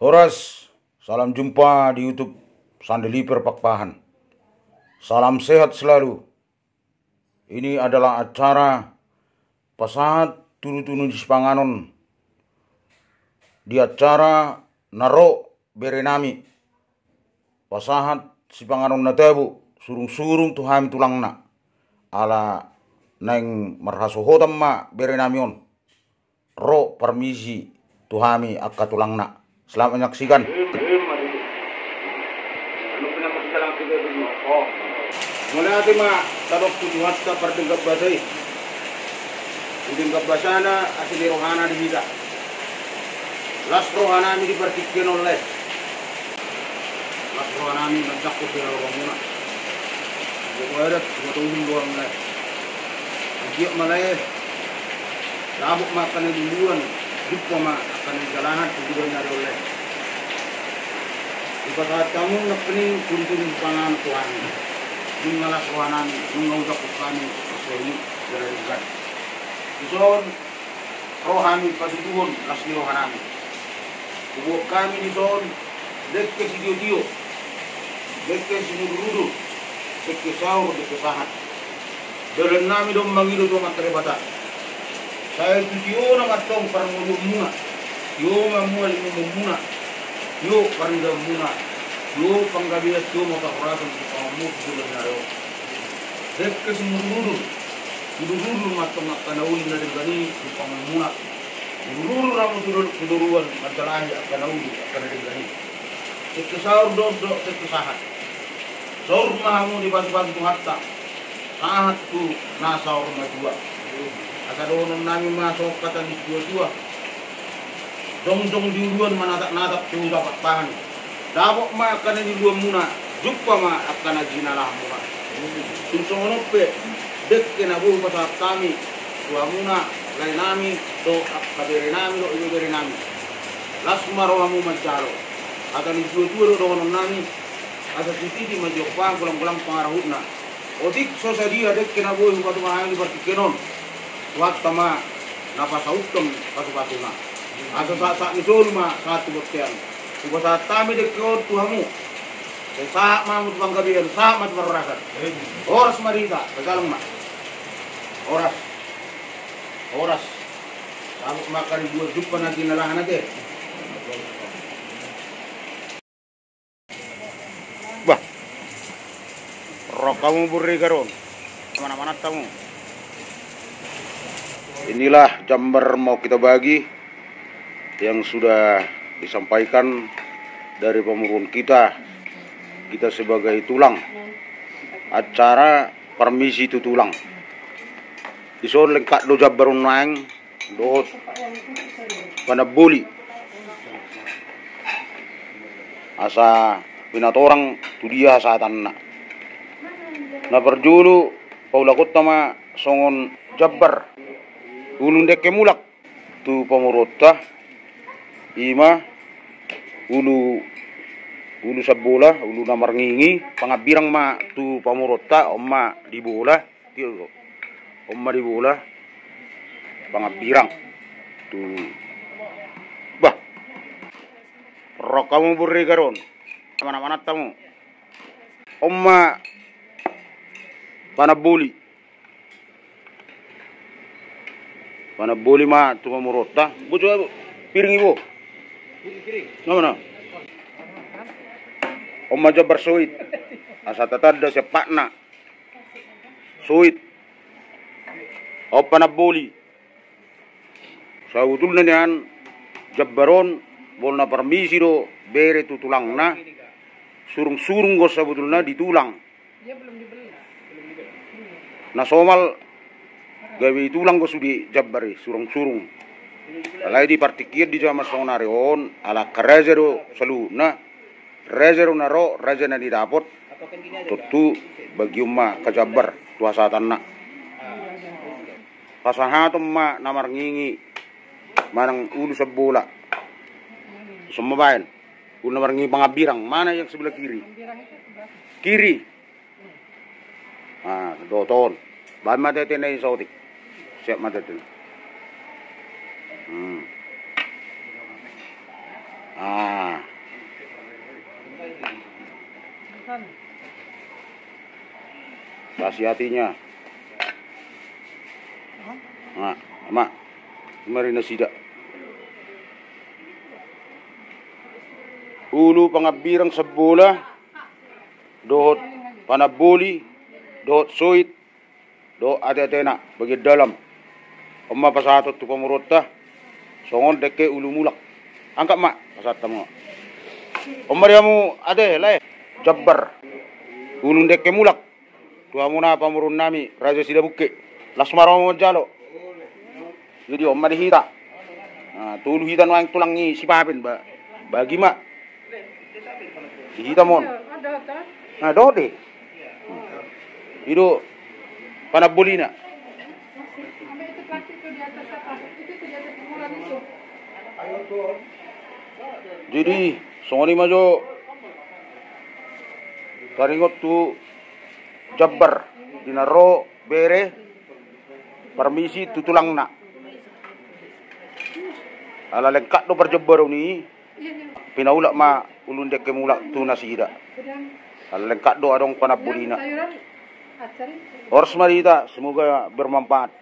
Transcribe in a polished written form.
Horas, salam jumpa di YouTube Sandeliper Pakpahan. Salam sehat selalu. Ini adalah acara pasahat tunu-tunu di Sipanganon. Di acara Naro Berenami. Pasahat Sipanganon Natebu, surung-surung tuhami tulangna. Ala neng marhasohotam ma berenamion. Ro permisi tuhami akka tulangna. Selamat menyaksikan. Mula ati ma tarok tujuhat ka pardengkap basay. Dengkap basana asli rohana di kita. Las rohana mi dipertikin oleh. Las rohana mi nagdakot sa romuna. Bukarat matulong doang na. Agiyak malay. Sabok makan ng duluan. Jumpa ma akan jalanan tujuan na oleh. Di saat kamu napening kunjung pangan Tuhan. Di malas rohanan mengaudak kami asli dari God. Ison rohani pasuduhon asli rohanami. Kubo kami di son dekke si dio dekke si nurudu dekke sahur dekke sahat. Dalam nami dong mangido dong matrebata. Saya tujuh na matong parangulyo muna. Yo mamual muna. Yo parangga muna. Yo panggabias yo mapakurasan sa pamamuk bulan na rin. Dekke si nurudu. Nurudu matong kanawin na rin gani di pamamuna. Nurudu ramo suduruan matalahi kanawin akan rin gani. Dekke sahur do dekke sahat. Sahur mahamu di batu-batu hatta. Sahat tu nasahur majua. Asa doon namin masok kata di dua-dua. Dong diuluan manatak-natak tuh dapat tahan. Dabok ma akan di dua muna. Jumpa ma akan ginala muna. Tunsong onope dek kena buh pasat kami. Dua muna lain nami do kabere nami do ibere nami. Las marohamu majalo. Akan di dua-dua do nami. Asa titi majopang kulang-kulang pangarahutna. Odik sosadia dek kena buh batu mahal di partikenon. Wat tama napasautom patu-patuna. Asa saat itu lima satu buktian. Kuba saat kami dekor tuhamu. Saat mamut banggabian, saat mat berrakat. Oras marita, tegalang mak. Oras. Sabuk makan dua jumpa nanti nalahan aja. Bah, rok kamu beri garon. Mana-mana kamu. Inilah gambar mau kita bagi yang sudah disampaikan dari pemurun kita sebagai tulang acara permisi itu tulang ison lengkap do jabbarun naeng do panabuli asa pinatorang tu dia saatan na perjulu paulakot tama songon jabbar ulun deke mulak tu pamurota ima ulu sabola ulu namar ngingi pangabirang ma tu pamurota omma di bola pangabirang tu bah rok kamu beri garon mana-mana tamu omma panabuli mana boleh ma tu mamurota bu coba piring ibu mana om aja bersuit asa tatada sepakna suit opana boli sautul nanian jabbaron bolna permisi do bere tu tulangna surung-surung gos sabutulna ditulang na somal gawe tulang ko sudi jabbari surung-surung. Alai di partikir di jama sonarion ala karezero saluna rezero naro rezena di dapot tutu bagi umma kajabbar tuasa tanna. Pasahatum ma namar ngingi manang ulu sebola. Semua bayan. Ulu namar ngingi pangabirang mana yang sebelah kiri? Kiri. Ah, doton. Bahan mata tenai sautik. Siap mata tu. Ah, Kasih hatinya. Nah, mak, kemarin nasida. Ulu pangabirang sa bola, dohot panabuli, dohot suit, dohot ate-atena, bagi dalam. Oma pasatot tu pamurota, songon deke ulu mulak. Angkat mak, pasat mo. Oma dia mu ade lai, jabbar, ulu deke mulak. Tua muna pamurun nami, raja sida buke, lasmaro mo jalo. Jadi oma dihita. Nah, tulu hitan wang tulang ni si papin bagi mak. Dihita mon. Nah, dode. Itu panabuli na. Jadi, songoni majo taringot tu jabbar dinaro bere permisi tutulang na. Ala lengkap do berjebbar ni pinaulak ma ulun dek kemulak tu nasida. Ala lengkap do adong panabuli na. Ors marita semoga bermanfaat.